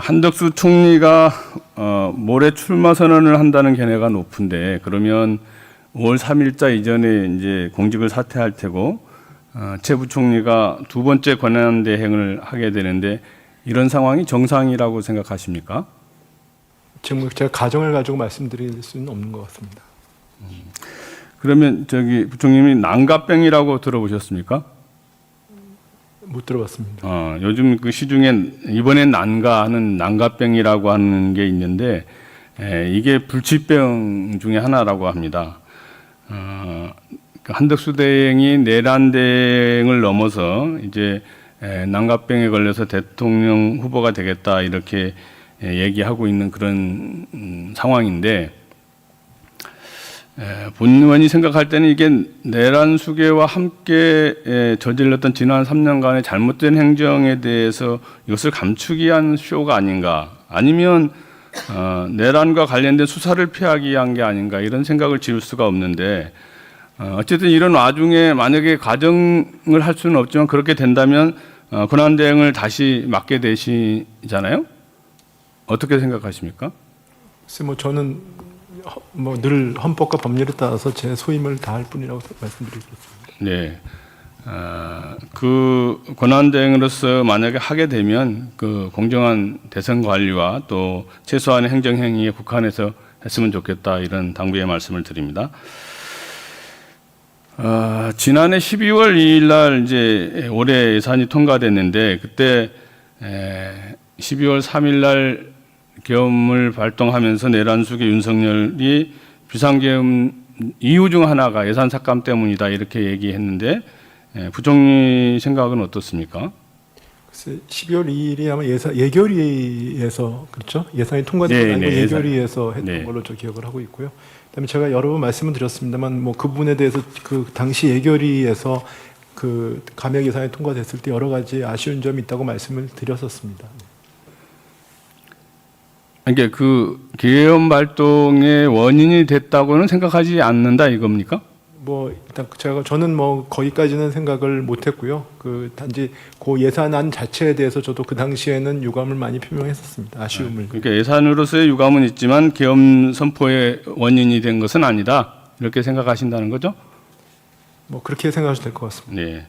한덕수 총리가 모레 출마 선언을 한다는 견해가 높은데 그러면 5월 3일자 이전에 이제 공직을 사퇴할 테고 최 부총리가 두 번째 권한대행을 하게 되는데 이런 상황이 정상이라고 생각하십니까? 지금 제가 가정을 가지고 말씀드릴 수는 없는 것 같습니다. 그러면 저기 부총님이 난가병이라고 들어보셨습니까? 못 들어봤습니다. 요즘 그 시중에 이번엔 난가하는 난가병이라고 하는 게 있는데 이게 불치병 중에 하나라고 합니다. 한덕수 대행이 내란 대행을 넘어서 이제 난가병에 걸려서 대통령 후보가 되겠다 이렇게 얘기하고 있는 그런 상황인데 본 의원이 생각할 때는 이게 내란 수계와 함께 저질렀던 지난 3년간의 잘못된 행정에 대해서 이것을 감추기 위한 쇼가 아닌가, 아니면 내란과 관련된 수사를 피하기 위한 게 아닌가, 이런 생각을 지울 수가 없는데 어쨌든 이런 와중에 만약에 가정을 할 수는 없지만 그렇게 된다면 권한대행을 다시 맡게 되시잖아요. 어떻게 생각하십니까? 글쎄 뭐 저는 뭐 늘 헌법과 법률에 따라서 제 소임을 다할 뿐이라고 말씀드리겠습니다. 네. 그 권한대행으로서 만약에 하게 되면 그 공정한 대선 관리와 또 최소한의 행정행위에 국한해서 했으면 좋겠다, 이런 당부의 말씀을 드립니다. 지난해 12월 2일 날 이제 올해 예산이 통과됐는데 그때 12월 3일 날 계엄을 발동하면서 내란 수계 윤석열이 비상계엄 이유 중 하나가 예산 삭감 때문이다 이렇게 얘기했는데 부총리 생각은 어떻습니까? 글쎄 12월 2일이 아마 예결위에서 그렇죠? 예산이 통과된 건 아니고 예결위에서 했던 걸로 저 기억을 하고 있고요. 그다음에 제가 여러 번 말씀을 드렸습니다만 뭐 그 부분에 대해서 그 당시 예결위에서 그 감액 예산이 통과됐을 때 여러 가지 아쉬운 점이 있다고 말씀을 드렸었습니다. 그러니까 그 계엄 발동의 원인이 됐다고는 생각하지 않는다 이겁니까? 뭐 일단 저는 뭐 거기까지는 생각을 못했고요. 그 단지 그 예산안 자체에 대해서 저도 그 당시에는 유감을 많이 표명했었습니다. 아쉬움을. 그러니까 예산으로서의 유감은 있지만 계엄 선포의 원인이 된 것은 아니다, 이렇게 생각하신다는 거죠? 뭐 그렇게 생각하셔도 될 것 같습니다. 네.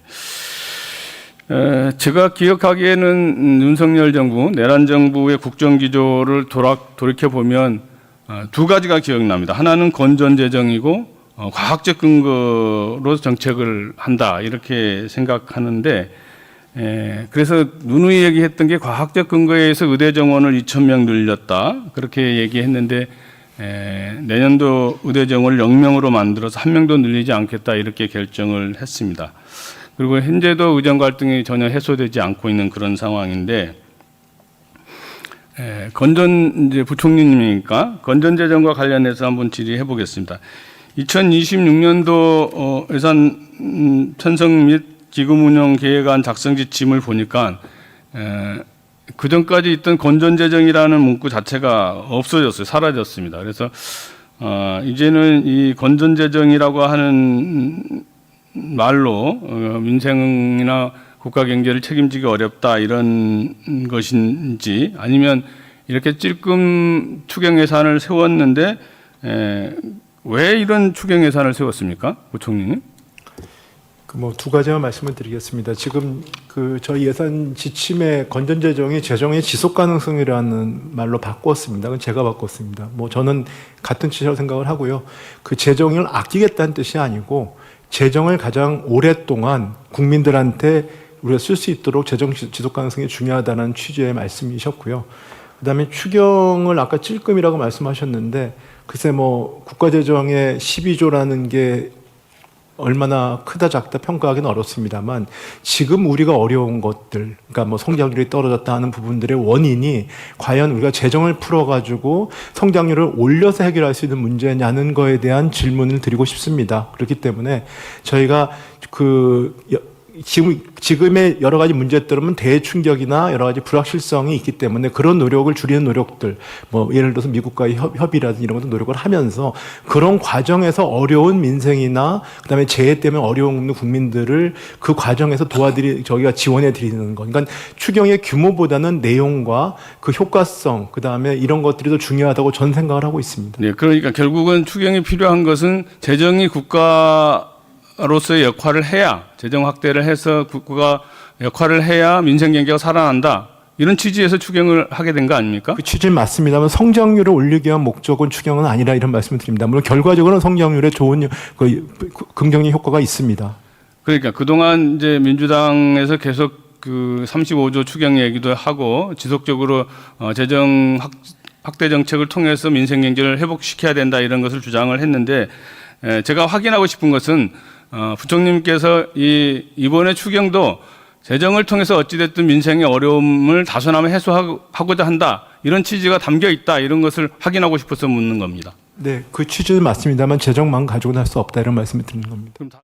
제가 기억하기에는 윤석열 정부, 내란 정부의 국정기조를 돌이켜 보면 두 가지가 기억납니다. 하나는 건전재정이고 과학적 근거로 정책을 한다, 이렇게 생각하는데 그래서 누누이 얘기했던 게 과학적 근거에 의해서 의대 정원을 2,000명 늘렸다, 그렇게 얘기했는데 내년도 의대 정원을 0명으로 만들어서 1명도 늘리지 않겠다, 이렇게 결정을 했습니다. 그리고 현재도 의정 갈등이 전혀 해소되지 않고 있는 그런 상황인데 이제 부총리님이니까 건전재정과 관련해서 한번 질의해 보겠습니다. 2026년도 예산 편성 및 기금 운영 계획안 작성 지침을 보니까 그 전까지 있던 건전재정이라는 문구 자체가 없어졌어요. 사라졌습니다. 그래서 이제는 이 건전재정이라고 하는 말로 민생이나 국가 경제를 책임지기 어렵다, 이런 것인지, 아니면 이렇게 찔끔 추경 예산을 세웠는데 왜 이런 추경 예산을 세웠습니까, 부총리님? 뭐 두 가지만 말씀을 드리겠습니다. 지금 그 저희 예산 지침의 건전재정이 재정의 지속 가능성이라는 말로 바꿨습니다. 그건 제가 바꿨습니다. 뭐 저는 같은 취지라고 생각을 하고요. 그 재정을 아끼겠다는 뜻이 아니고 재정을 가장 오랫동안 국민들한테 우리가 쓸 수 있도록 재정 지속 가능성이 중요하다는 취지의 말씀이셨고요. 그다음에 추경을 아까 찔끔이라고 말씀하셨는데 글쎄 뭐 국가재정의 12조라는 게 얼마나 크다 작다 평가하기는 어렵습니다만 지금 우리가 어려운 것들, 그러니까 뭐 성장률이 떨어졌다 하는 부분들의 원인이 과연 우리가 재정을 풀어가지고 성장률을 올려서 해결할 수 있는 문제냐는 거에 대한 질문을 드리고 싶습니다. 그렇기 때문에 저희가 지금의 여러 가지 문제들은 대충격이나 여러 가지 불확실성이 있기 때문에 그런 노력을 줄이는 노력들, 뭐 예를 들어서 미국과의 협의라든지 이런 것도 노력을 하면서 그런 과정에서 어려운 민생이나 그다음에 재해 때문에 어려운 국민들을 그 과정에서 저희가 지원해 드리는 것. 그러니까 추경의 규모보다는 내용과 그 효과성, 그다음에 이런 것들이 더 중요하다고 저는 생각을 하고 있습니다. 네, 그러니까 결국은 추경이 필요한 것은 재정이 국가로서의 역할을 해야, 재정 확대를 해서 국가가 역할을 해야 민생 경제가 살아난다. 이런 취지에서 추경을 하게 된 거 아닙니까? 그 취지는 맞습니다만 성장률을 올리기 위한 목적은 추경은 아니라 이런 말씀을 드립니다. 물론 결과적으로는 성장률에 좋은 긍정적 효과가 있습니다. 그러니까 그동안 이제 민주당에서 계속 그 35조 추경 얘기도 하고 지속적으로 재정 확대 정책을 통해서 민생 경제를 회복시켜야 된다 이런 것을 주장을 했는데 제가 확인하고 싶은 것은 부총님께서 이번에 추경도 재정을 통해서 어찌됐든 민생의 어려움을 다소나마 해소하고자 한다 이런 취지가 담겨 있다 이런 것을 확인하고 싶어서 묻는 겁니다. 네, 그 취지는 맞습니다만 재정만 가지고는 할 수 없다 이런 말씀을 드리는 겁니다. 그럼